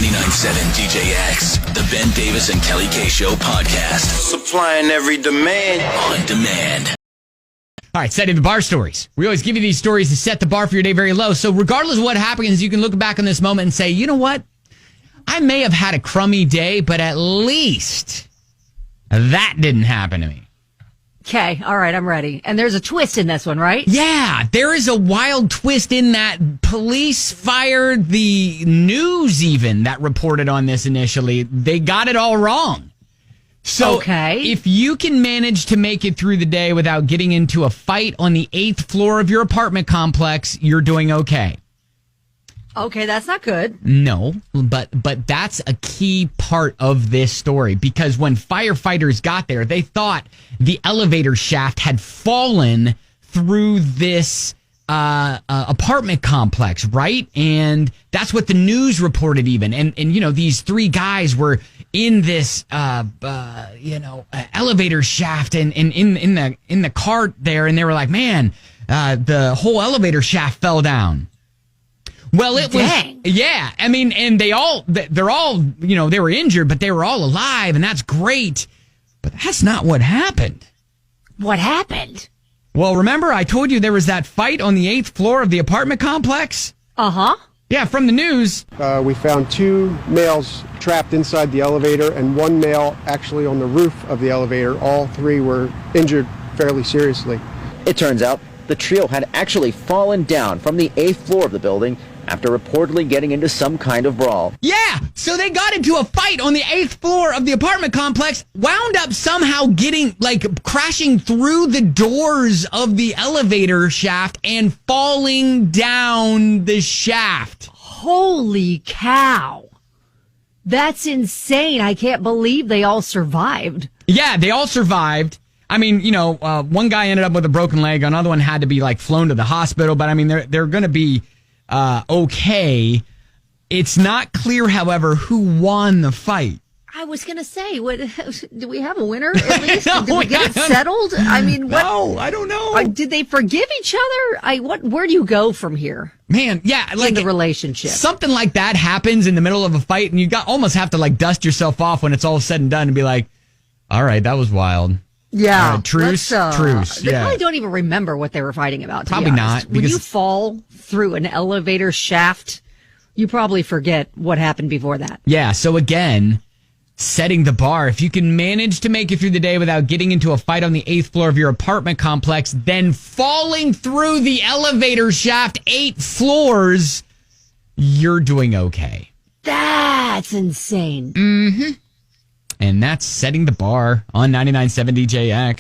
99.7 DJX, the Ben Davis and Kelly K Show podcast. Supplying every demand. On demand. All right, setting the bar stories. We always give you these stories to set the bar for your day very low. So regardless of what happens, you can look back on this moment and say, you know what? I may have had a crummy day, but at least that didn't happen to me. Okay, all right, I'm ready. And there's a twist in this one, right? Yeah, there is a wild twist in that police fired the news even that reported on this initially. They got it all wrong. So if you can manage to make it through the day without getting into a fight on the 8th floor of your apartment complex, you're doing okay. Okay, that's not good. No, but that's a key part of this story, because when firefighters got there, they thought the elevator shaft had fallen through this apartment complex, right? And that's what the news reported even. And you know, these three guys were in this elevator shaft and in the cart there, and they were like, man, the whole elevator shaft fell down. Well, it was, yeah. I mean, and they're all, you know, they were injured, but they were all alive, and that's great. But that's not what happened. What happened? Well, remember I told you there was that fight on the 8th floor of the apartment complex? Uh-huh. Yeah, from the news. We found two males trapped inside the elevator and one male actually on the roof of the elevator. All three were injured fairly seriously. It turns out the trio had actually fallen down from the 8th floor of the building after reportedly getting into some kind of brawl. Yeah, so they got into a fight on the 8th floor of the apartment complex, wound up somehow crashing through the doors of the elevator shaft and falling down the shaft. Holy cow. That's insane. I can't believe they all survived. Yeah, they all survived. I mean, you know, one guy ended up with a broken leg. Another one had to be flown to the hospital. But I mean, they're going to be okay. It's not clear, however, who won the fight. I was going to say, do we have a winner at least? Did we get it settled? I mean, no, I don't know. Did they forgive each other? Where do you go from here? Man, yeah, in the relationship, something like that happens in the middle of a fight, and you almost have to dust yourself off when it's all said and done, and be like, all right, that was wild. Yeah. Truce. They Yeah. probably don't even remember what they were fighting about. Probably not. When you fall through an elevator shaft, you probably forget what happened before that. Yeah. So again, setting the bar. If you can manage to make it through the day without getting into a fight on the 8th floor of your apartment complex, then falling through the elevator shaft 8 floors, you're doing okay. That's insane. Mm-hmm. And that's setting the bar on 99.7 DJX.